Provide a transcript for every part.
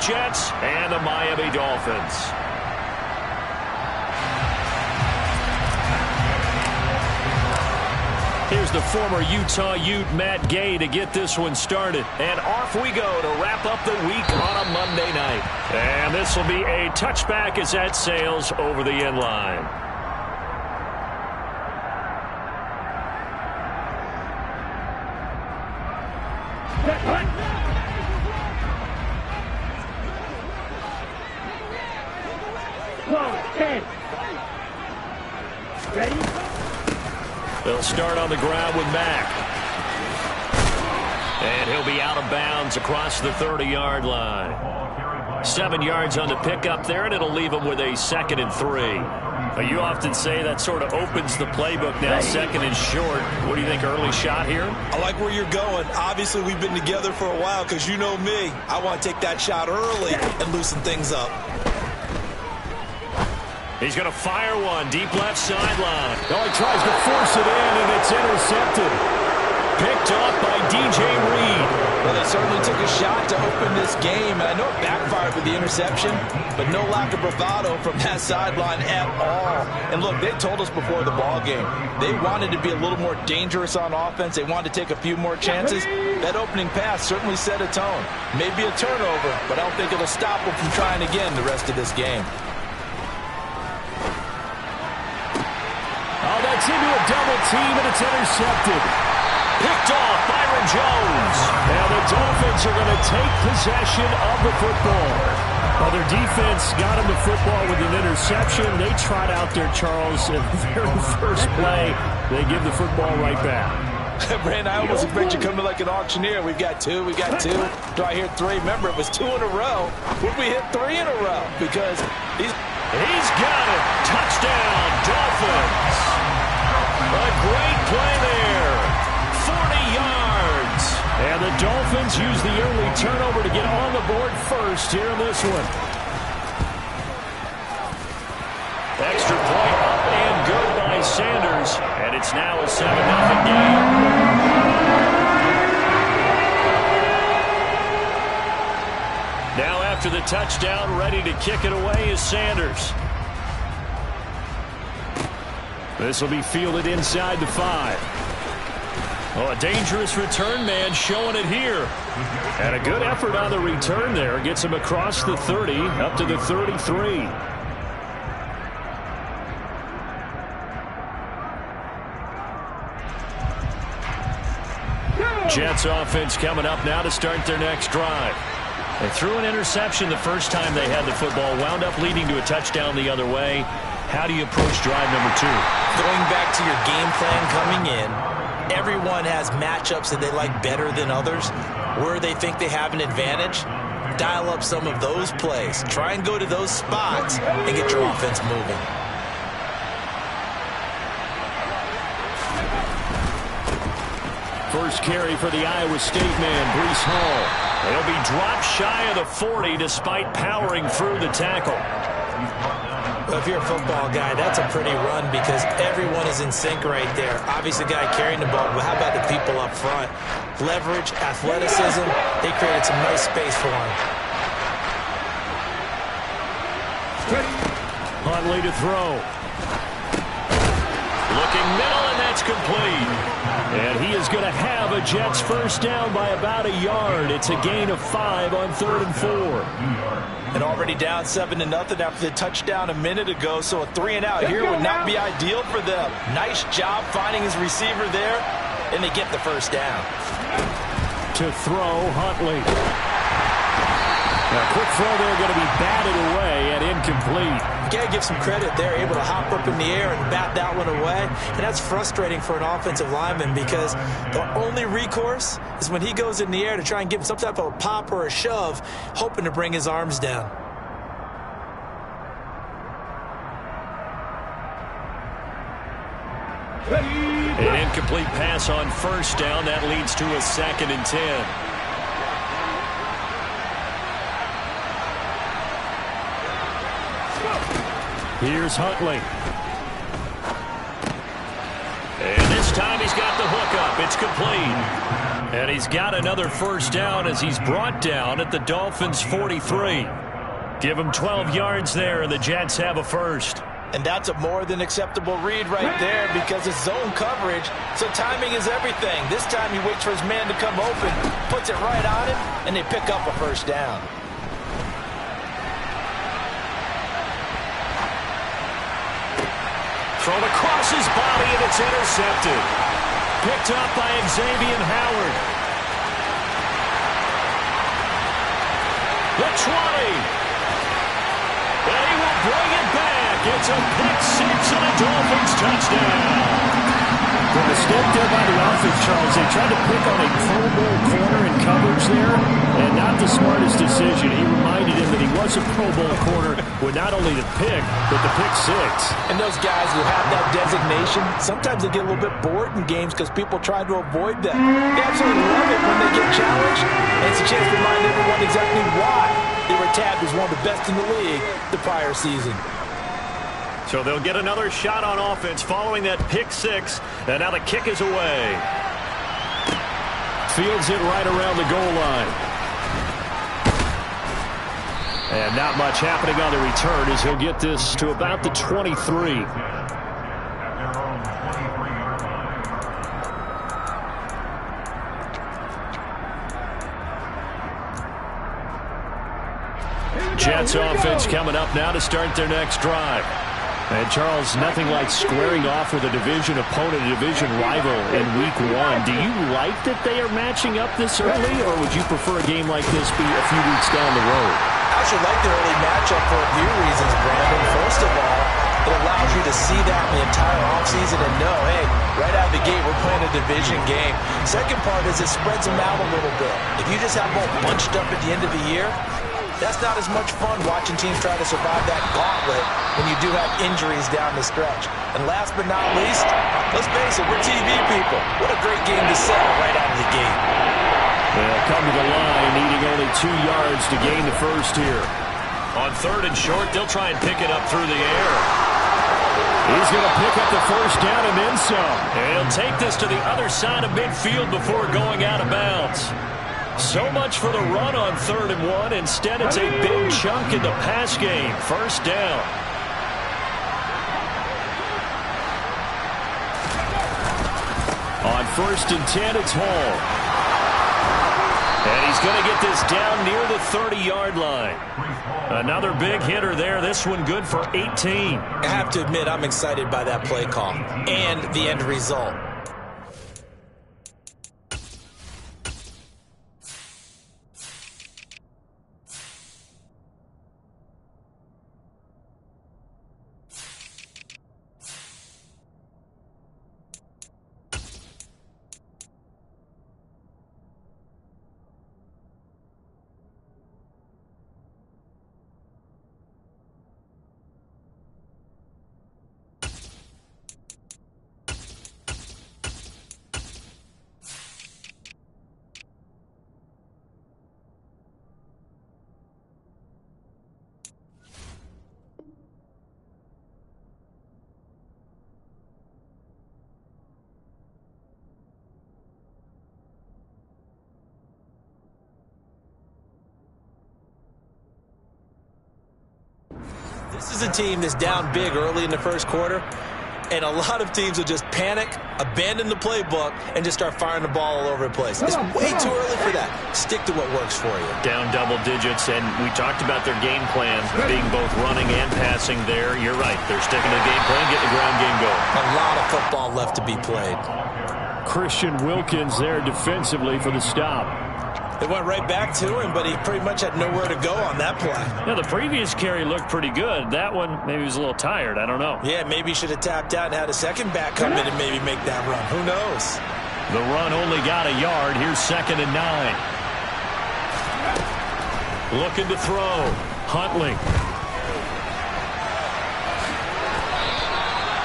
Jets and the Miami Dolphins. Here's the former Utah Ute Matt Gay to get this one started. And off we go to wrap up the week on a Monday night. And this will be a touchback as that sails over the end line. Ready? They'll start on the ground with Mack. And he'll be out of bounds across the 30-yard line. 7 yards on the pickup there, and it'll leave him with a 2nd and 3. You often say that sort of opens the playbook now, 2nd and short. What do you think, early shot here? I like where you're going. Obviously, we've been together for a while because you know me. I want to take that shot early and loosen things up. He's going to fire one, deep left sideline. Oh, he tries to force it in, and it's intercepted. Picked off by DJ Reed. Well, they certainly took a shot to open this game, and I know it backfired with the interception, but no lack of bravado from that sideline at all. And look, they told us before the ball game, they wanted to be a little more dangerous on offense. They wanted to take a few more chances. That opening pass certainly set a tone. Maybe a turnover, but I don't think it'll stop them from trying again the rest of this game. Oh, that's into a double team, and it's intercepted. Picked off Byron Jones. Now the Dolphins are going to take possession of the football. Well, their defense got him the football with an interception. They tried out there, Charles, in the very first play. They give the football right back. Brandon, I almost expect you coming like an auctioneer. We've got two. Do I hear three? Remember, it was 2 in a row. Would we hit 3 in a row? Because he's got it. Touchdown, Dolphins. A great play there. 40 yards. And the Dolphins use the early turnover to get on the board first here in this one. Extra point up and good by Sanders. And it's now a 7-0 game. Now after the touchdown, ready to kick it away is Sanders. This will be fielded inside the 5. Oh, a dangerous return man showing it here. And a good effort on the return there. Gets him across the 30, up to the 33. Jets offense coming up now to start their next drive. They threw an interception the first time they had the football, wound up leading to a touchdown the other way. How do you approach drive number 2? Going back to your game plan coming in, everyone has matchups that they like better than others. Where they think they have an advantage, dial up some of those plays. Try and go to those spots and get your offense moving. First carry for the Iowa State man, Breece Hall. He'll be dropped shy of the 40 despite powering through the tackle. Well, if you're a football guy, that's a pretty run because everyone is in sync right there. Obviously, the guy carrying the ball, but how about the people up front? Leverage, athleticism, they created some nice space for him. Huntley to throw. Looking middle, and that's complete. And he is going to have a Jets first down by about a yard. It's a gain of 5 on 3rd and 4. And already down 7-0 after the touchdown a minute ago, so a 3-and-out here would not be ideal for them. Nice job finding his receiver there, and they get the first down. To throw, Huntley. Now, quick throw there, going to be batted away and incomplete. You got to give some credit there, able to hop up in the air and bat that one away. And that's frustrating for an offensive lineman because the only recourse is when he goes in the air to try and give some type of a pop or a shove, hoping to bring his arms down. An incomplete pass on first down. That leads to a 2nd and 10. Here's Huntley. And this time he's got the hook up. It's complete. And he's got another first down as he's brought down at the Dolphins' 43. Give him 12 yards there, and the Jets have a first. And that's a more than acceptable read right there because it's zone coverage, so timing is everything. This time he waits for his man to come open, puts it right on him, and they pick up a first down. Thrown across his body, and it's intercepted. Picked up by Xavier Howard. The 20. And he will bring it back. It's a pick six and a Dolphins touchdown. The mistake there by the offense, Charles. They tried to pick on a Pro Bowl corner in coverage there, and not the smartest decision. He reminded him that he was a Pro Bowl corner with not only the pick, but the pick six. And those guys who have that designation, sometimes they get a little bit bored in games because people try to avoid them. They absolutely love it when they get challenged, and it's a chance to remind everyone exactly why they were tabbed as one of the best in the league the prior season. So they'll get another shot on offense following that pick six, and now the kick is away. Fields it right around the goal line. And not much happening on the return as he'll get this to about the 23. Jets offense coming up now to start their next drive. And, Charles, nothing like squaring off with a division opponent, a division rival in Week 1. Do you like that they are matching up this early, or would you prefer a game like this be a few weeks down the road? I actually like the early matchup for a few reasons, Brandon. First of all, it allows you to see that in the entire offseason and know, hey, right out of the gate, we're playing a division game. Second part is it spreads them out a little bit. If you just have them all bunched up at the end of the year, that's not as much fun watching teams try to survive that gauntlet when you do have injuries down the stretch. And last but not least, let's face it, we're TV people. What a great game to sell right out of the gate. They'll come to the line, needing only 2 yards to gain the first here. On third and short, they'll try and pick it up through the air. He's going to pick up the first down and then some. And he'll take this to the other side of midfield before going out of bounds. So much for the run on 3rd and 1. Instead, it's a big chunk in the pass game. First down. On 1st and 10, it's Hall. And he's going to get this down near the 30-yard line. Another big hitter there. This one good for 18. I have to admit, I'm excited by that play call and the end result. This is a team that's down big early in the first quarter, and a lot of teams will just panic, abandon the playbook, and just start firing the ball all over the place. It's way too early for that. Stick to what works for you. Down double digits, and we talked about their game plan being both running and passing there. You're right. They're sticking to the game plan, getting the ground game going. A lot of football left to be played. Christian Wilkins there defensively for the stop. They went right back to him, but he pretty much had nowhere to go on that play. Yeah, the previous carry looked pretty good. That one, maybe he was a little tired. I don't know. Yeah, maybe he should have tapped out and had a second back come in and maybe make that run. Who knows? The run only got a yard. Here's 2nd and 9. Looking to throw. Huntley.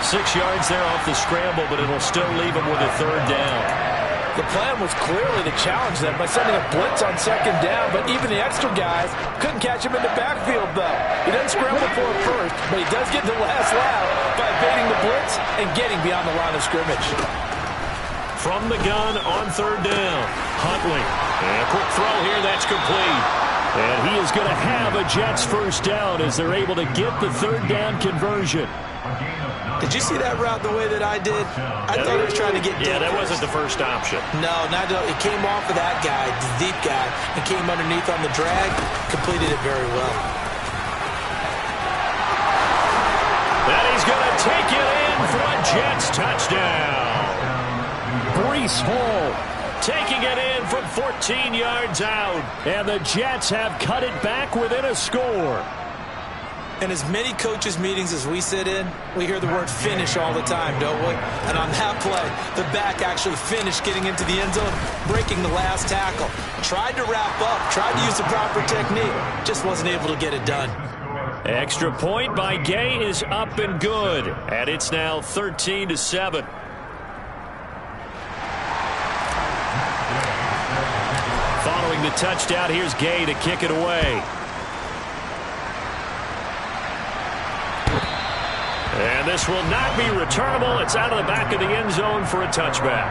6 yards there off the scramble, but it'll still leave him with a 3rd down. The plan was clearly to challenge them by sending a blitz on 2nd down, but even the extra guys couldn't catch him in the backfield, though. He doesn't scramble for it first, but he does get the last lap by evading the blitz and getting beyond the line of scrimmage. From the gun on third down. Huntley. And a quick throw here. That's complete. And he is going to have a Jets first down as they're able to get the third down conversion. Did you see that route the way that I did? I thought he was trying to get deep. Yeah, that wasn't the first option. No, it came off of that guy, the deep guy, and came underneath on the drag. Completed it very well. And he's going to take it in for a Jets touchdown. Breece Hall taking it in from 14 yards out. And the Jets have cut it back within a score. And as many coaches' meetings as we sit in, we hear the word finish all the time, don't we? And on that play, the back actually finished getting into the end zone, breaking the last tackle. Tried to wrap up, tried to use the proper technique, just wasn't able to get it done. Extra point by Gay is up and good. And it's now 13-7. Following the touchdown, here's Gay to kick it away. And this will not be returnable. It's out of the back of the end zone for a touchback.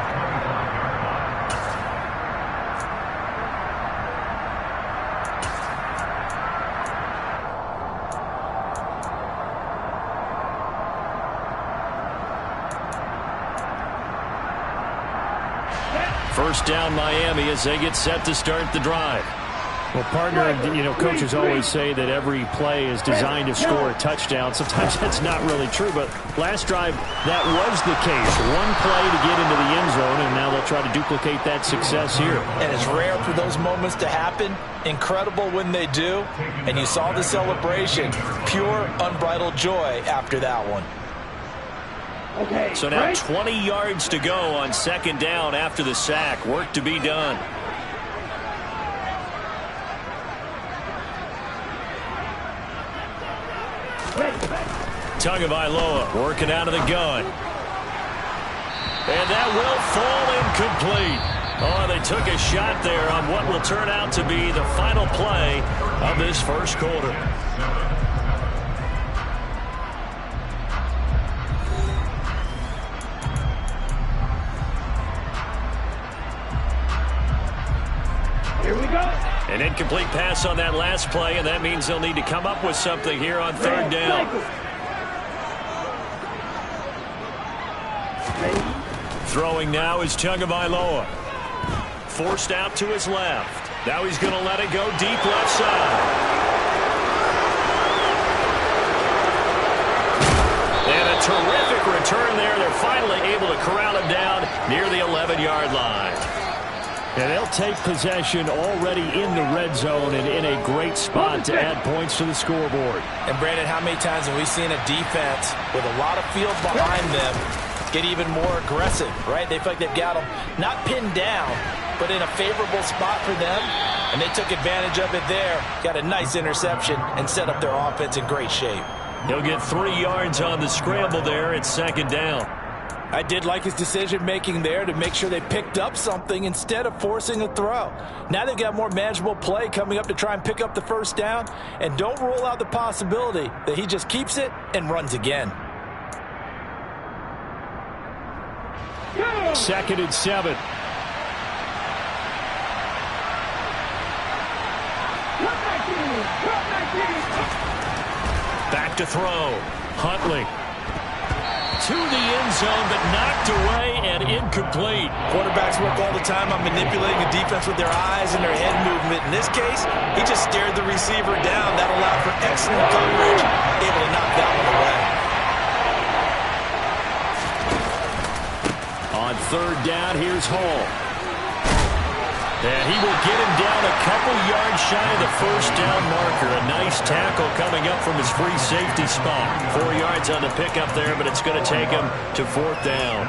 First down Miami as they get set to start the drive. Well, partner, coaches always say that every play is designed to score a touchdown. Sometimes that's not really true, but last drive, that was the case. One play to get into the end zone, and now they'll try to duplicate that success here. And it's rare for those moments to happen. Incredible when they do. And you saw the celebration. Pure, unbridled joy after that one. Okay, so now 20 yards to go on second down after the sack. Work to be done. Tagovailoa working out of the gun. And that will fall incomplete. Oh, they took a shot there on what will turn out to be the final play of this first quarter. Here we go. An incomplete pass on that last play, and that means they'll need to come up with something here on third down. Throwing now is Tagovailoa. Forced out to his left. Now he's going to let it go deep left side. And a terrific return there. They're finally able to corral him down near the 11-yard line. And they'll take possession already in the red zone and in a great spot to add points to the scoreboard. And, Brandon, how many times have we seen a defense with a lot of field behind them get even more aggressive, right? They feel like they've got them not pinned down, but in a favorable spot for them, and they took advantage of it there. Got a nice interception and set up their offense in great shape. He'll get 3 yards on the scramble there at second down. I did like his decision-making there to make sure they picked up something instead of forcing a throw. Now they've got more manageable play coming up to try and pick up the first down, and don't rule out the possibility that he just keeps it and runs again. 2nd and 7. Back to throw. Huntley. To the end zone, but knocked away and incomplete. Quarterbacks work all the time on manipulating the defense with their eyes and their head movement. In this case, he just stared the receiver down. That allowed for excellent coverage, able to knock that one away. On third down, here's Hall. And he will get him down a couple yards shy of the first down marker. A nice tackle coming up from his free safety spot. 4 yards on the pickup there, but it's going to take him to fourth down.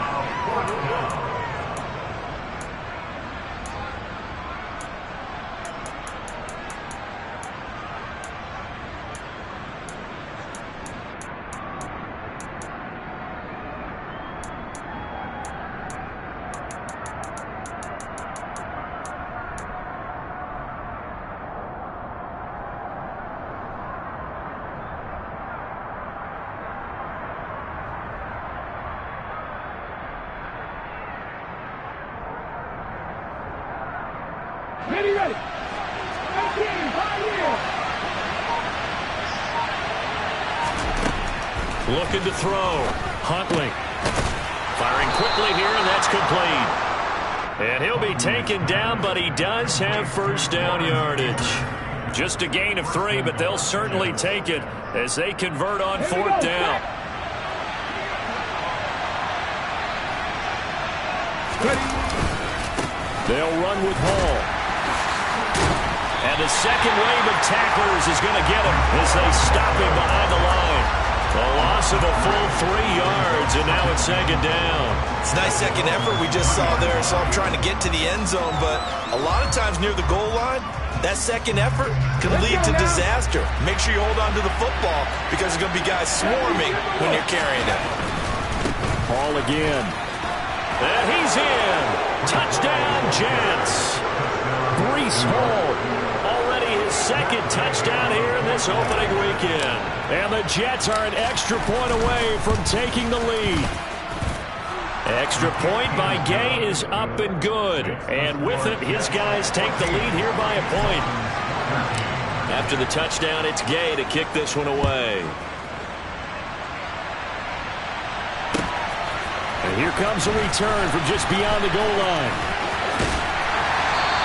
Looking to throw. Huntley. Firing quickly here, and that's complete. And he'll be taken down, but he does have first down yardage. Just a gain of 3, but they'll certainly take it as they convert on 4th down. They'll run with Hall. And the second wave of tacklers is going to get him as they stop him behind the line. A loss of a full 3 yards, and now it's 2nd down. It's a nice second effort we just saw there. So I'm trying to get to the end zone, but a lot of times near the goal line, that second effort can lead to disaster. Make sure you hold on to the football because there's going to be guys swarming when you're carrying it. Hall again. And he's in. Touchdown, Jets. Breece Hall, already his 2nd touchdown here in this opening weekend. And the Jets are an extra point away from taking the lead. Extra point by Gay is up and good. And with it, his guys take the lead here by a point. After the touchdown, it's Gay to kick this one away. And here comes a return from just beyond the goal line.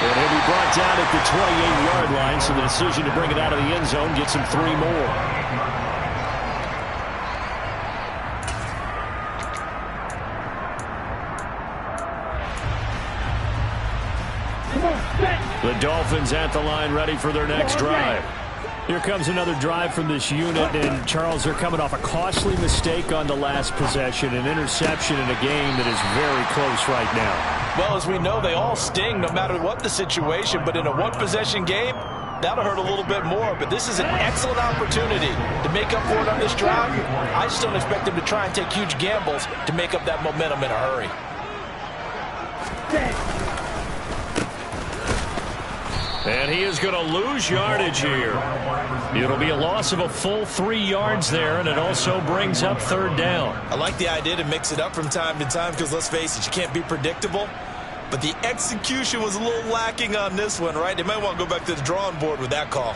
And he'll be brought down at the 28-yard line, so the decision to bring it out of the end zone gets him 3 more. The Dolphins at the line, ready for their next drive. Here comes another drive from this unit, and Charles, they're coming off a costly mistake on the last possession, an interception in a game that is very close right now. Well, as we know, they all sting no matter what the situation, but in a one-possession game, that'll hurt a little bit more. But this is an excellent opportunity to make up for it on this drive. I just don't expect them to try and take huge gambles to make up that momentum in a hurry. And he is going to lose yardage here. It'll be a loss of a full 3 yards there, and it also brings up 3rd down. I like the idea to mix it up from time to time because, let's face it, you can't be predictable. But the execution was a little lacking on this one, right? They might want to go back to the drawing board with that call.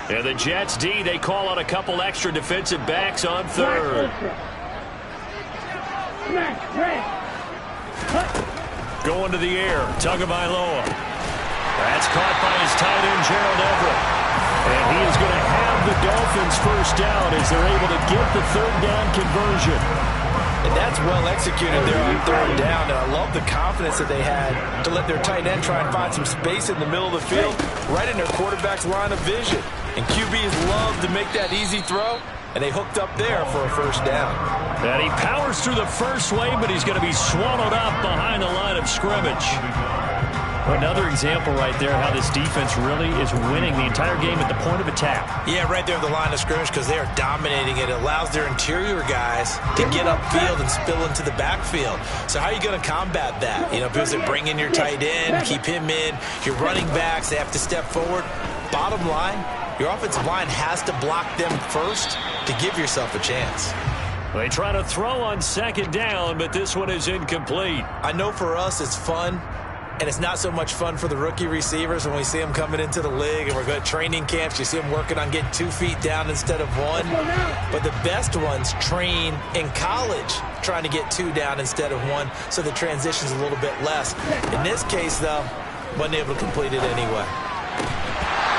And the Jets D, they call out a couple extra defensive backs on 3rd. Going to the air, Tagovailoa. That's caught by his tight end, Gerald Everett. And he is going to have the Dolphins first down as they're able to get the 3rd down conversion. And that's well executed there on 3rd down. And I love the confidence that they had to let their tight end try and find some space in the middle of the field, right in their quarterback's line of vision. And QBs love to make that easy throw, and they hooked up there for a first down. And he powers through the first wave, but he's going to be swallowed up behind the line of scrimmage. Another example right there how this defense really is winning the entire game at the point of attack. Yeah, right there at the line of scrimmage because they are dominating it. It allows their interior guys to get upfield and spill into the backfield. So how are you going to combat that? You know, because they bring in your tight end, keep him in. Your running backs, they have to step forward. Bottom line, your offensive line has to block them first to give yourself a chance. They try to throw on 2nd down, but this one is incomplete. I know for us it's fun, and it's not so much fun for the rookie receivers when we see them coming into the league and we're going to training camps. You see them working on getting 2 feet down instead of 1. But the best ones train in college trying to get 2 down instead of 1, so the transition's a little bit less. In this case, though, wasn't able to complete it anyway.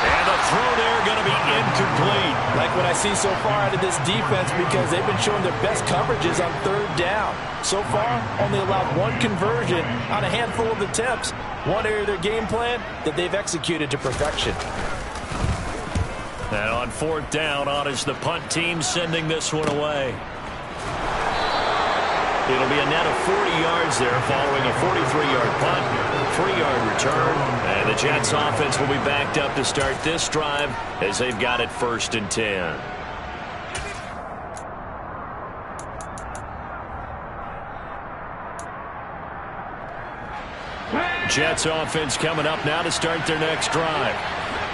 And the throw there going to be incomplete. Like what I see so far out of this defense because they've been showing their best coverages on 3rd down. So far, only allowed 1 conversion on a handful of attempts. One area of their game plan that they've executed to perfection. And on 4th down, on is the punt team sending this one away. It'll be a net of 40 yards there following a 43-yard punt, 3-yard return. And the Jets offense will be backed up to start this drive as they've got it 1st and 10. Jets offense coming up now to start their next drive.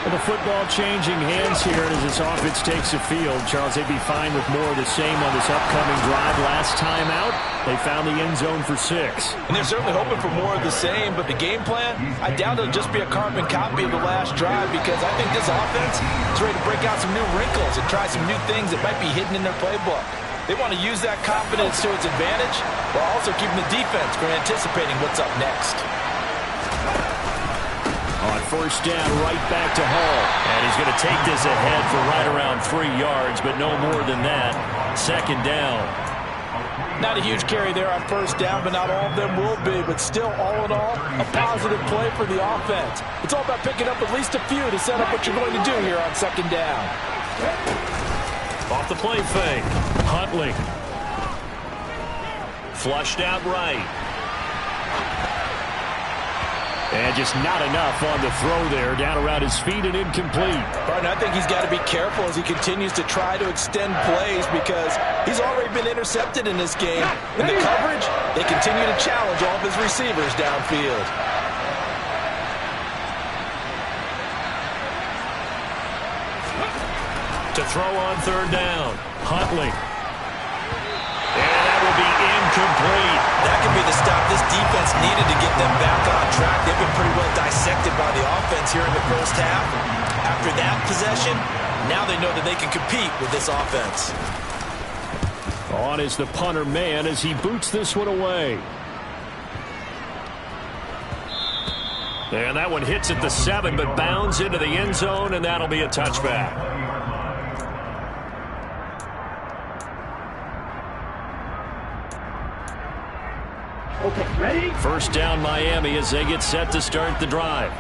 Well, the football changing hands here as this offense takes the field. Charles, they'd be fine with more of the same on this upcoming drive. Last time out, they found the end zone for 6. And they're certainly hoping for more of the same, but the game plan, I doubt it'll just be a carbon copy of the last drive, because I think this offense is ready to break out some new wrinkles and try some new things that might be hidden in their playbook. They want to use that confidence to its advantage while also keeping the defense from anticipating what's up next. On first down, right back to Hall. And he's going to take this ahead for right around 3 yards, but no more than that. Second down. Not a huge carry there on first down, but not all of them will be. But still, all in all, a positive play for the offense. It's all about picking up at least a few to set up what you're going to do here on second down. Off the play fake. Huntley. Flushed out right. And just not enough on the throw there. Down around his feet and incomplete. Partner, I think he's got to be careful as he continues to try to extend plays, because he's already been intercepted in this game. In the coverage, they continue to challenge all of his receivers downfield. To throw on third down. Huntley. And that will be incomplete. That could be the stop this defense needed to get them back on track. They've been pretty well dissected by the offense here in the first half. After that possession, now they know that they can compete with this offense. On is the punter man as he boots this one away. And that one hits at the 7, but bounds into the end zone, and that'll be a touchback. Okay, ready? First down Miami as they get set to start the drive.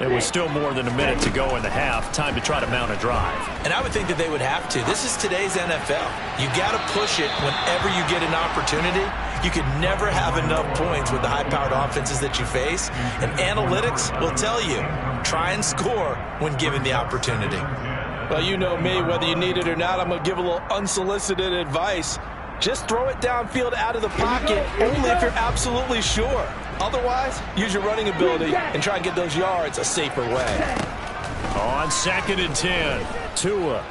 There was still more than a minute to go in the half. Time to try to mount a drive. And I would think that they would have to. This is today's NFL. You got to push it whenever you get an opportunity. You could never have enough points with the high-powered offenses that you face. And analytics will tell you, try and score when given the opportunity. Well, you know me, whether you need it or not, I'm going to give a little unsolicited advice. Just throw it downfield out of the pocket only if you're absolutely sure. Otherwise, use your running ability and try and get those yards a safer way. On 2nd and 10. Tua.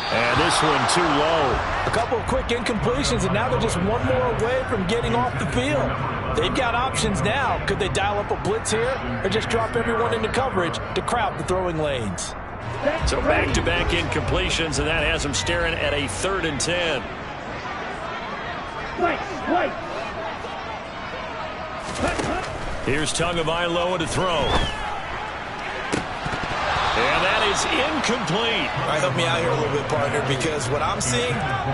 And this one too low. A couple of quick incompletions, and now they're just one more away from getting off the field. They've got options now. Could they dial up a blitz here or just drop everyone into coverage to crowd the throwing lanes? So back-to-back incompletions, and that has them staring at a 3rd and 10. Here's Tagovailoa to throw. And that is incomplete. All right, help me out here a little bit, partner, because what I'm seeing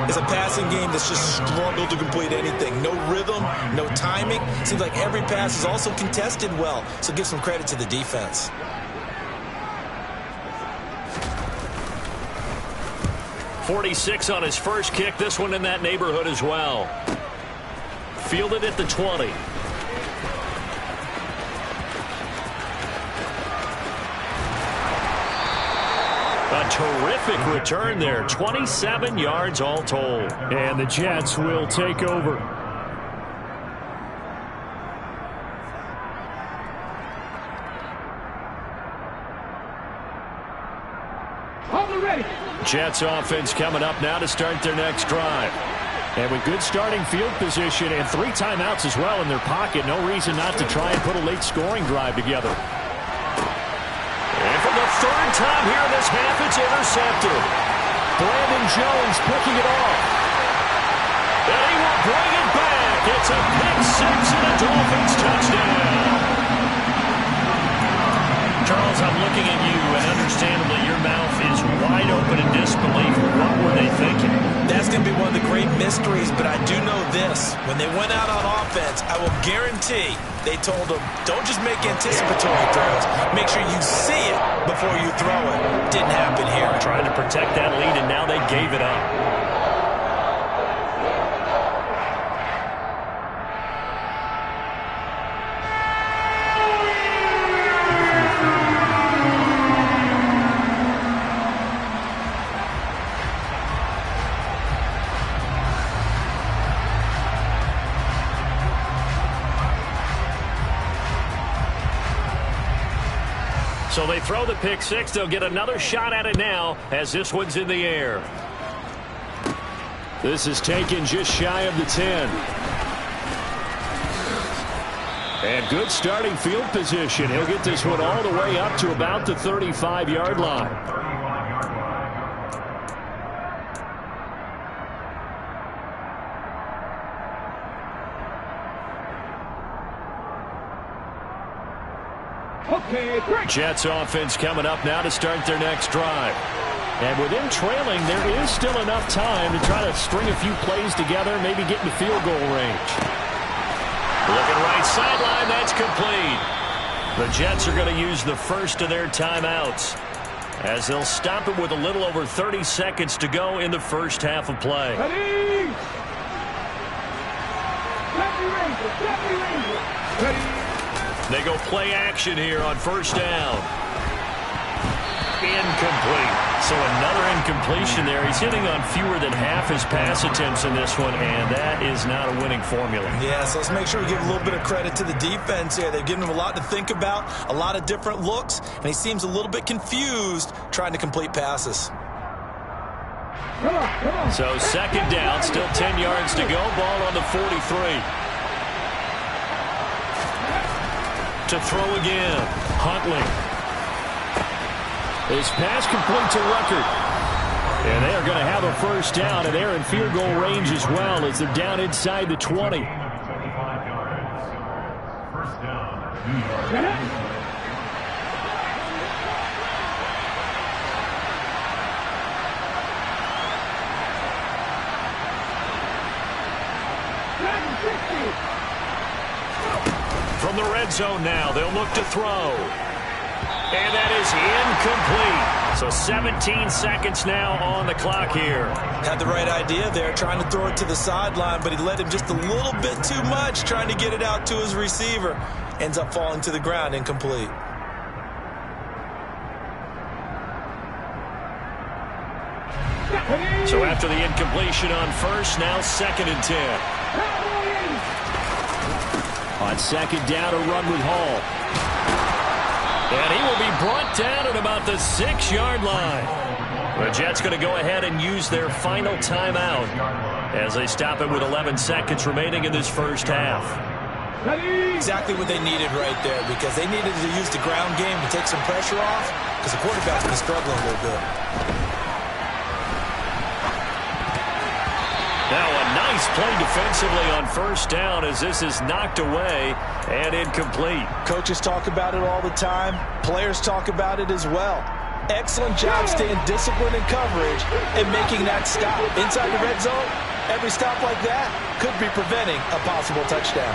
is a passing game that's just struggled to complete anything. No rhythm, no timing. Seems like every pass is also contested well, so give some credit to the defense. .46 on his first kick. This one in that neighborhood as well. Fielded at the 20. A terrific return there. 27 yards all told. And the Jets will take over. Jets offense coming up now to start their next drive. And with good starting field position and 3 timeouts as well in their pocket, no reason not to try and put a late scoring drive together. And for the 3rd time here in this half, it's intercepted. Brandon Jones picking it off. And he will bring it back. It's a pick 6 and a Dolphins touchdown. Charles, I'm looking at you, and understandably your mouth is wide open in disbelief. What were they thinking? That's going to be one of the great mysteries, but I do know this. When they went out on offense, I will guarantee they told them, don't just make anticipatory throws. Make sure you see it before you throw it. Didn't happen here. Trying to protect that lead, and now they gave it up. So they throw the pick six. They'll get another shot at it now as this one's in the air. This is taken just shy of the 10. And good starting field position. He'll get this one all the way up to about the 35-yard line. Jets offense coming up now to start their next drive. And with them trailing, there is still enough time to try to string a few plays together, maybe get into field goal range. Looking right sideline, that's complete. The Jets are going to use the first of their timeouts as they'll stop it with a little over 30 seconds to go in the first half of play. They go play action here on first down. Incomplete. So another incompletion there. He's hitting on fewer than half his pass attempts in this one, and that is not a winning formula. Yeah, so let's make sure we give a little bit of credit to the defense here. They've given him a lot to think about, a lot of different looks, and he seems a little bit confused trying to complete passes. So second down, still 10 yards to go. Ball on the 43. To throw again. Huntley. His pass complete to Ruckert. And they are going to have a first down, and they're in field goal range as well as they're down inside the 20. First down. From the red zone now, they'll look to throw. And that is incomplete. So 17 seconds now on the clock here. Had the right idea there, trying to throw it to the sideline, but he led him just a little bit too much, trying to get it out to his receiver. Ends up falling to the ground, incomplete. So after the incompletion on first, now second and 10. On second down, a run with Hall. And he will be brought down at about the 6-yard line. The Jets going to go ahead and use their final timeout as they stop it with 11 seconds remaining in this first half. Exactly what they needed right there, because they needed to use the ground game to take some pressure off, because the quarterback's been struggling a little bit. Now a nice play defensively on first down as this is knocked away and incomplete. Coaches talk about it all the time. Players talk about it as well. Excellent job staying disciplined in coverage and making that stop. Inside the red zone, every stop like that could be preventing a possible touchdown.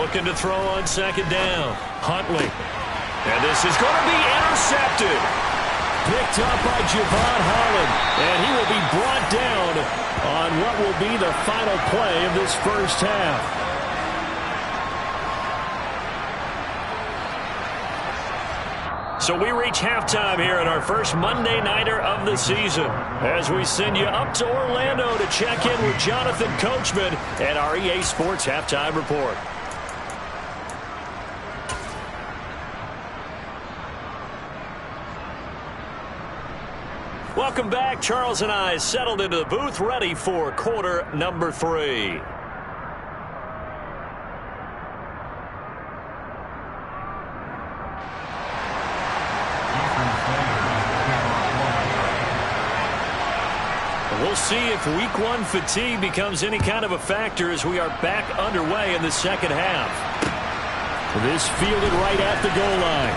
Looking to throw on second down. Huntley. And this is going to be intercepted. Picked up by Javon Holland. And he will be brought down on what will be the final play of this first half. So we reach halftime here in our first Monday Nighter of the season as we send you up to Orlando to check in with Jonathan Coachman and our EA Sports Halftime Report. Welcome back. Charles and I settled into the booth, ready for quarter number 3. We'll see if week 1 fatigue becomes any kind of a factor as we are back underway in the second half. This fielded right at the goal line.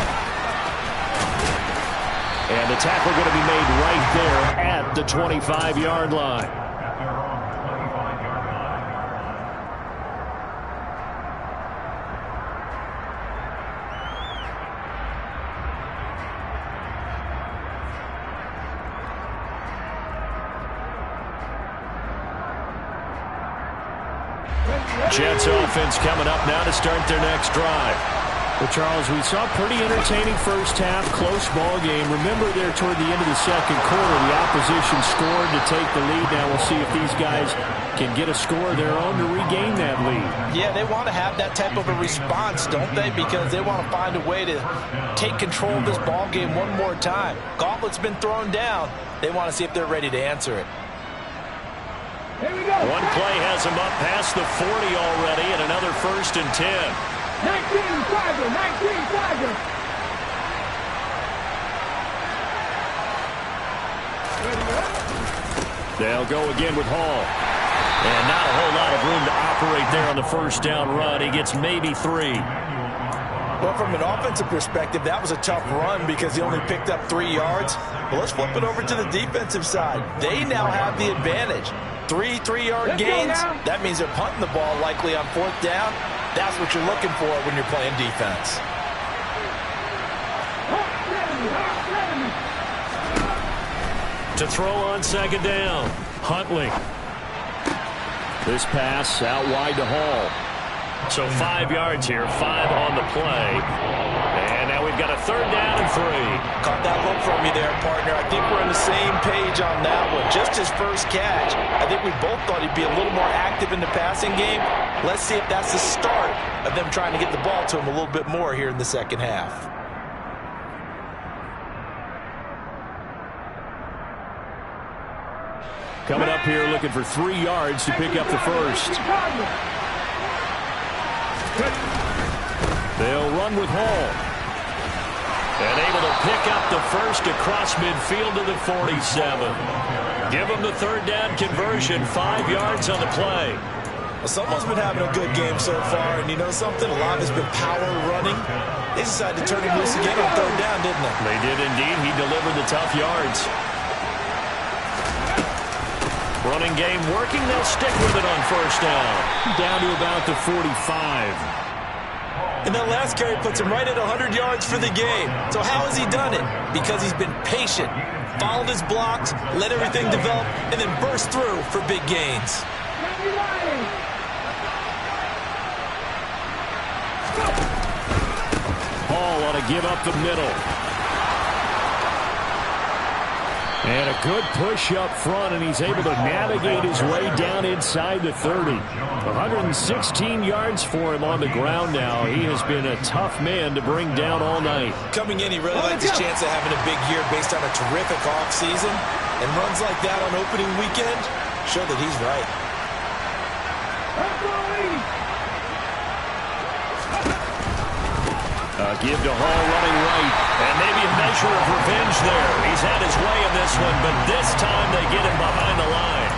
And the tackle going to be made right there at the 25-yard line. Jets offense coming up now to start their next drive. Well, Charles, we saw a pretty entertaining first half, close ball game. Remember there toward the end of the second quarter, the opposition scored to take the lead. Now we'll see if these guys can get a score of their own to regain that lead. Yeah, they want to have that type of a response, don't they? Because they want to find a way to take control of this ball game one more time. Gauntlet's been thrown down. They want to see if they're ready to answer it. Here we go. One play has them up past the 40 already, and another 1st and 10. 19 Tiger, 19 Tiger. They'll go again with Hall. And not a whole lot of room to operate there on the first down run. He gets maybe 3. Well, from an offensive perspective, that was a tough run because he only picked up 3 yards. But let's flip it over to the defensive side. They now have the advantage. 3 3-yard gains. That means they're punting the ball likely on 4th down. That's what you're looking for when you're playing defense. To throw on 2nd down, Huntley. This pass out wide to Hall. So 5 yards here, 5 on the play. And now we've got a 3rd down and 3. Caught that look from you there, partner. I think we're on the same page on that one. Just his first catch. I think we both thought he'd be a little more active in the passing game. Let's see if that's the start of them trying to get the ball to him a little bit more here in the second half. Coming up here looking for 3 yards to pick up the first. They'll run with Hall. And able to pick up the first across midfield to the 47. Give them the 3rd down conversion, 5 yards on the play. Well, someone's been having a good game so far, and you know something? A lot has been power running. They decided to turn him loose again on 3rd down, didn't they? They did indeed. He delivered the tough yards. Running game working. They'll stick with it on 1st down. Down to about the 45. And that last carry puts him right at 100 yards for the game. So how has he done it? Because he's been patient, followed his blocks, let everything develop, and then burst through for big gains. Hall ought to give up the middle. And a good push up front, and he's able to navigate his way down inside the 30. 116 yards for him on the ground now. He has been a tough man to bring down all night. Coming in, he really likes his chance of having a big year based on a terrific offseason. And runs like that on opening weekend show that he's right. Give to Hall running right. And maybe a measure of revenge there. He's had his way in this one, but this time they get him behind the line.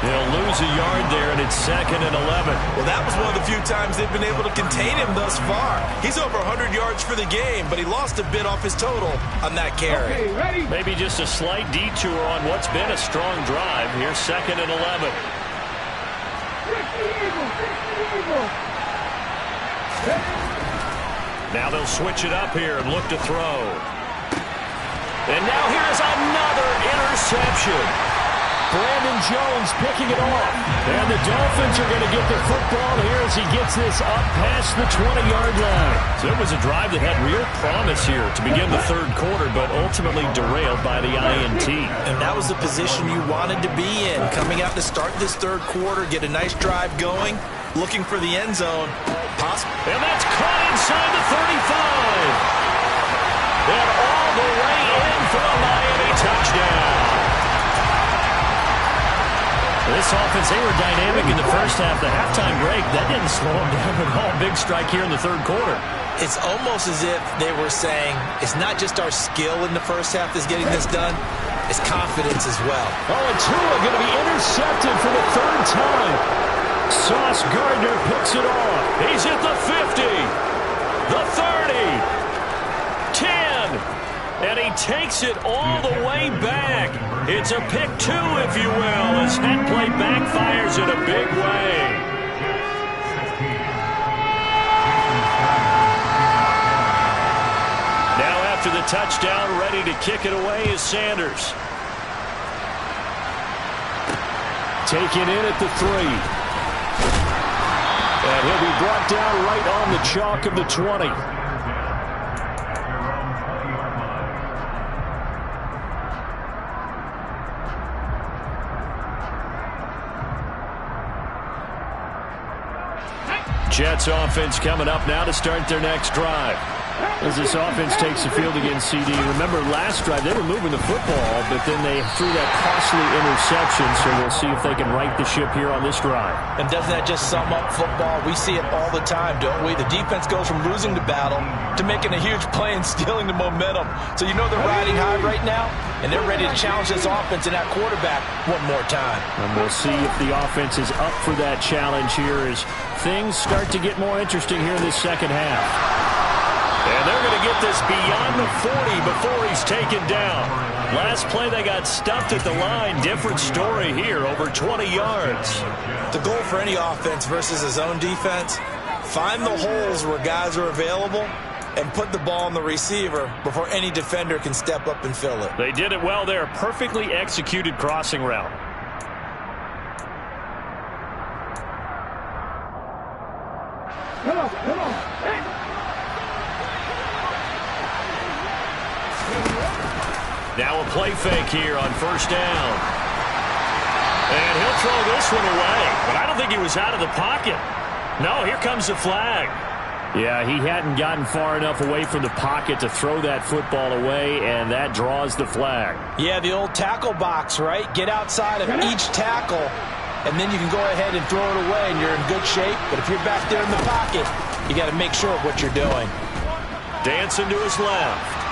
They'll lose a yard there, and it's 2nd and 11. Well, that was one of the few times they've been able to contain him thus far. He's over 100 yards for the game, but he lost a bit off his total on that carry. Okay, ready? Maybe just a slight detour on what's been a strong drive. Here's 2nd and 11. 60 Eagle. Now they'll switch it up here and look to throw. And now here's another interception. Brandon Jones picking it off. And the Dolphins are going to get the football here as he gets this up past the 20-yard line. So it was a drive that had real promise here to begin the 3rd quarter, but ultimately derailed by the INT. And that was the position you wanted to be in. Coming out to start this 3rd quarter, get a nice drive going, looking for the end zone. And that's caught inside the 35. And all the way in for a Miami touchdown. This offense, they were dynamic in the first half. The halftime break, that didn't slow them down at all. Big strike here in the 3rd quarter. It's almost as if they were saying, it's not just our skill in the first half that's getting this done, it's confidence as well. Oh, and Tua going to be intercepted for the 3rd time. Sauce Gardner picks it off. He's at the 50, the 30, 10, and he takes it all the way back. It's a pick 2, if you will, as that play backfires in a big way. Now after the touchdown, ready to kick it away is Sanders. Taken in at the 3. And he'll be brought down right on the chalk of the 20. Jets offense coming up now to start their next drive. As this offense takes the field against CD, remember last drive they were moving the football, but then they threw that costly interception, so we'll see if they can right the ship here on this drive. And doesn't that just sum up football? We see it all the time, don't we? The defense goes from losing the battle to making a huge play and stealing the momentum. So you know they're riding high right now, and they're ready to challenge this offense and that quarterback one more time. And we'll see if the offense is up for that challenge here as things start to get more interesting here in this second half. And they're going to get this beyond the 40 before he's taken down. Last play they got stuffed at the line. Different story here, over 20 yards. The goal for any offense versus his own defense, find the holes where guys are available and put the ball on the receiver before any defender can step up and fill it. They did it well there. Perfectly executed crossing route. Come on. Now a play fake here on first down. And he'll throw this one away. But I don't think he was out of the pocket. No, here comes the flag. Yeah, he hadn't gotten far enough away from the pocket to throw that football away, and that draws the flag. Yeah, the old tackle box, right? Get outside of each tackle, and then you can go ahead and throw it away, and you're in good shape. But if you're back there in the pocket, you got to make sure of what you're doing. Dancing to his left.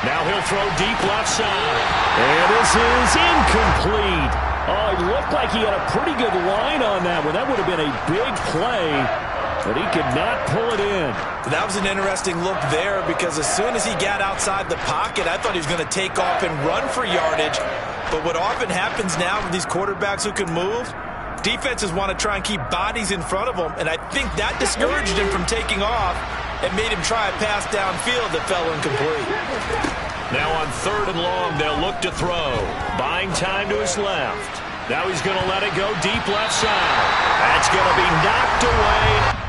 Now he'll throw deep left side. And this is incomplete. Oh, it looked like he had a pretty good line on that one. That would have been a big play, but he could not pull it in. That was an interesting look there because as soon as he got outside the pocket, I thought he was going to take off and run for yardage. But what often happens now with these quarterbacks who can move, defenses want to try and keep bodies in front of them, and I think that discouraged him from taking off and made him try a pass downfield that fell incomplete. Now on 3rd and long, they'll look to throw. Buying time to his left. Now he's going to let it go deep left side. That's going to be knocked away.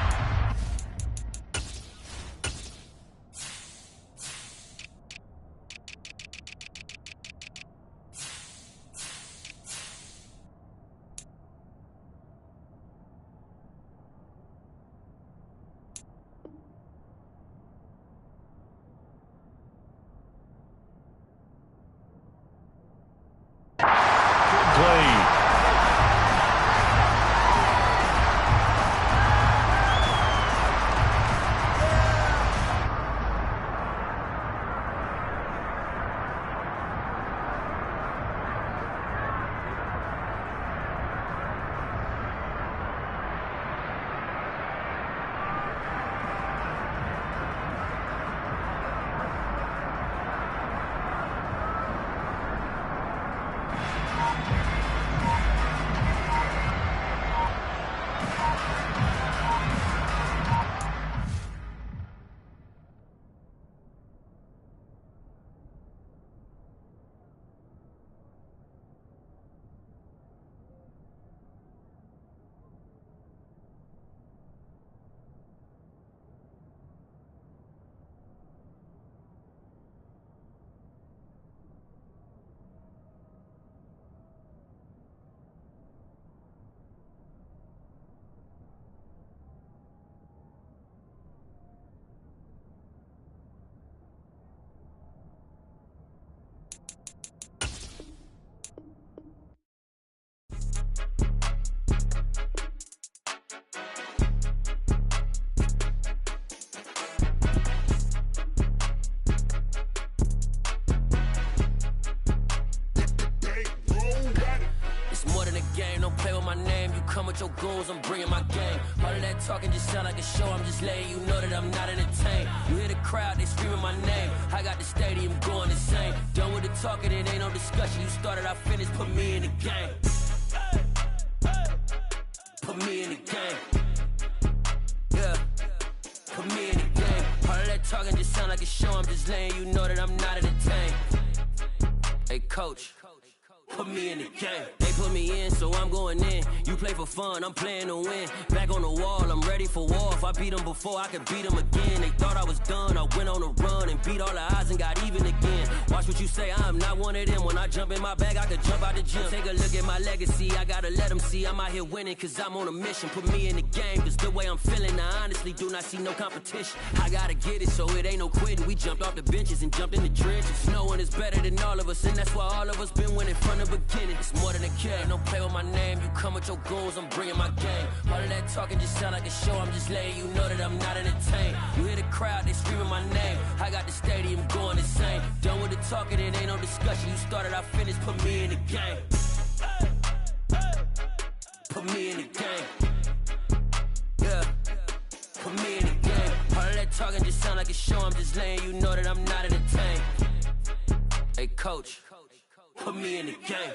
Your goals, I'm bringing my game. All of that talking just sound like a show. I'm just letting you know that I'm not entertained. You hear the crowd, they screaming my name. I got the stadium going insane. Done with the talking, it ain't no discussion. You started, I finished, put me in the game. Put me in the game. Yeah, put me in the game. All of that talking just sound like a show. I'm just letting you know that I'm not entertained. Hey, coach. Put me in the game. They put me in, so I'm going in. You play for fun, I'm playing to win. Back on the wall, I'm ready for war. If I beat them before, I could beat them again. They thought I was done, I went on a run and beat all the odds and got even again. Watch what you say, I'm not one of them. When I jump in my bag, I could jump out the gym. Take a look at my legacy, I gotta let them see I'm out here winning, cause I'm on a mission. Put me in the game, cause the way I'm feeling, I honestly do not see no competition. I gotta get it, so it ain't no quitting. We jumped off the benches and jumped in the trenches. No one is better than all of us, and that's why all of us been winning from the beginning. It's more than a game, don't play with my name. You come with your goons, I'm bringing my game. All of that talking just sound like a show, I'm just letting you know that I'm not entertained. You hear the crowd, they screaming my name. I got the stadium going insane. Done with the talking, it ain't no discussion. You started, I finished, put me in the game. Put me in the game. Yeah, put me in the game. All of that talking just sound like a show, I'm just letting you know that I'm not entertained. Hey coach, put me in the game.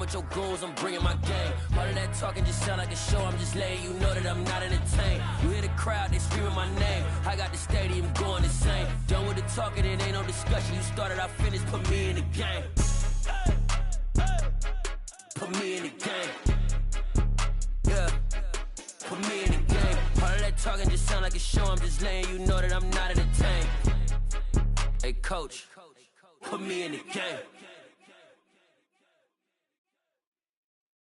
With your goons, I'm bringing my game. All of that talking just sound like a show, I'm just letting you know that I'm not entertained. You hear the crowd, they screaming my name. I got the stadium going insane. Done with the talking, it ain't no discussion. You started, I finished, put me in the game. Put me in the game. Yeah, put me in the game. All of that talking just sound like a show, I'm just letting you know that I'm not entertained. Hey coach, put me in the game.